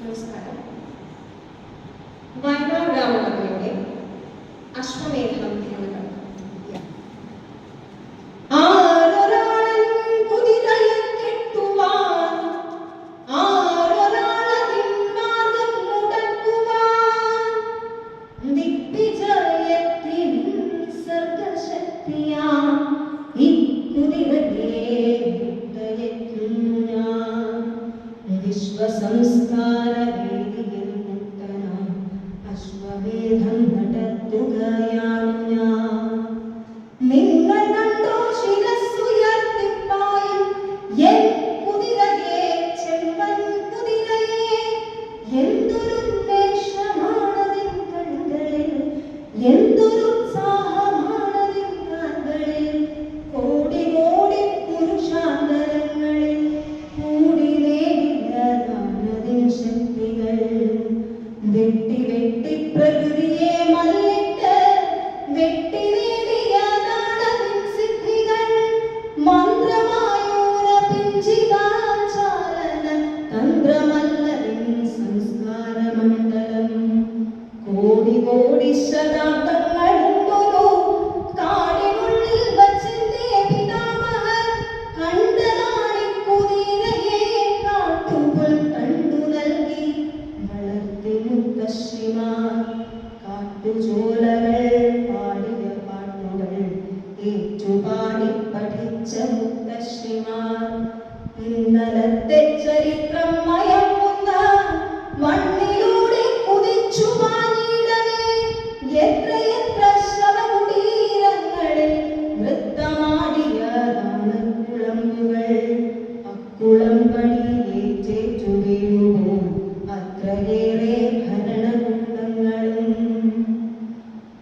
നമസ്കാരം. വയനാട് രാമകഥയുടെ അശ്വമേധം എന്ന വിശ്വസംസ്കാര വേദിയിൽ മുക്തനാം അശ്വമേധം നടത്തുകയാണ് ഞാൻ. നിങ്ങൾ കണ്ടോ ശിരസ്സുയർത്തിപ്പായും എൻ കുതിരയെ, ചെമ്പൻ കുതിരയെ. എന്തൊരു ഉന്മേഷമാണതിൻ കണ്ണുകളിൽ, എന്തൊരു ഉത്സാഹമാണതിൻ കാൽകളിൽ. കോടി കോടി പുരുഷാന്തരങ്ങളിൽ കൂടി നേടിയതാണതിൻ ശക്തികൾ. വെട്ടി വെട്ടി പ്രകൃതിയെ മല്ലിട്ട് വെട്ടി നേടിയതാണതിൻ സിദ്ധികൾ. മന്ത്രമായൂര പിഞ്ചികാചാലന തന്ത്രമല്ലതിൻ സംസ്കാരമണ്ഡലം. കോടി കോടി ശതാബ്ദങ്ങളുണ്ടൊരു കാടിനുള്ളിൽ വച്ചെന്റെ പിതാമഹൻ കണ്ടതാണി കുതിരയെ. കാട്ടുപുൽ കണ്ടു നൽകി വളർത്തി മുത്തശ്ശിമാർ. കാട്ടുചോലകൾ പാടിയ പാട്ടുകൾ ഏറ്റുപാടി പഠിച്ച മുത്തശ്ശിമാർ. ഇന്നലത്തെ ചരിത്രം മയങ്ങുന്ന മണ്ണിലൂടെ കുതിച്ചു പാഞ്ഞിടവേ എത്രയെത്ര ശവകുടീരങ്ങളിൽ നൃത്തമാടിയതാണ് കുളമ്പുകൾ. അക്കുളമ്പടിയേറ്റേറ്റു വീഴുമോ അത്രയേറെ ഭരണകൂടങ്ങളും.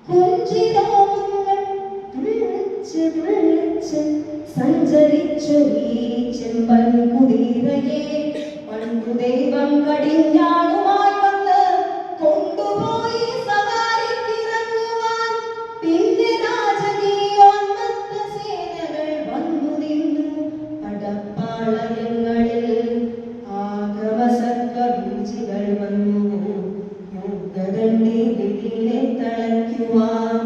കുഞ്ചിരോമങ്ങൾ തുള്ളിച്ച് തുള്ളിച്ച് സഞ്ചരിച്ചു ഈ ചെമ്പൻ കുതിരയെ. പണ്ടു ദൈവം കടിഞ്ഞാണുമായി വന്ന് കൊണ്ടുപോയി സവാരിക്കിറങ്ങുവാൻ. പിന്നെ രാജകീയോന്മത്ത സേനകൾ വന്നു നിന്നു പടപ്പാളയങ്ങളിൽ. ആഗമസർവബീജികൾ വന്നു യോഗദണ്ഡി വിധിനെ തളയ്ക്കുവാൻ.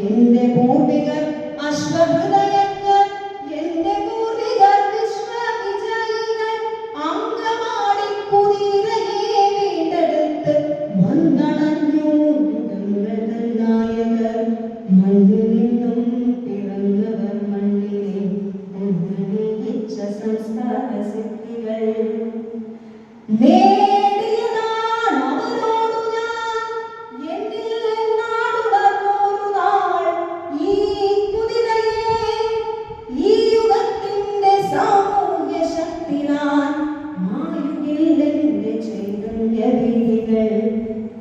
എന്റെ പൂർവികർ അശ്വഹൃദയങ്ങൾ, എന്റെ പൂർവികർ വിശ്വവിജയികൾ. അങ്കമാടി കുതിരയെ വീണ്ടെടുത്ത് വന്നണഞ്ഞു യുഗങ്ങൾ തൻ നായകർ. മണ്ണിൽ നിന്നും പിറന്നവർ മണ്ണിനെ ഉന്നയിച്ച സംസ്കാര സിദ്ധികൾ. നേടിയതാണ് അവരോടു ഞാൻ എന്നിൽ നാടുണർന്നൊരു നാൾ. ഈ കുതിരയെ ഈ യുഗത്തിന്റെ സാമൂഹ്യ ശക്തിനാൽ മായുകില്ലെന്റെ ചൈതന്യ വീതികൾ.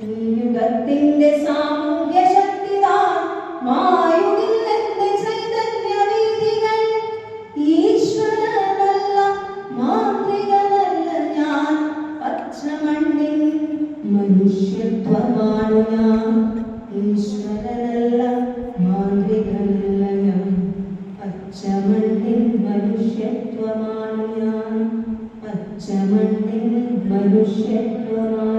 ഈ യുഗത്തിന്റെ സാമൂഹ്യ ശക്തിനാൽ മായുകില്ലെന്റെ ചൈതന്യ വീതികൾ. ഈശ്വരനല്ല മാന്ത്രികനല്ല ഞാൻ, പച്ചമണ്ണിൻ മനുഷ്യത്വമാണു ഞാൻ. ഈശ്വരനല്ല മാന്ത്രികനല്ല ഞാൻ, പച്ചമണ്ണിൻ മനുഷ്യത്വമാണു ഞാൻ. പച്ചമണ്ണിൻ മനുഷ്യത്വമാണു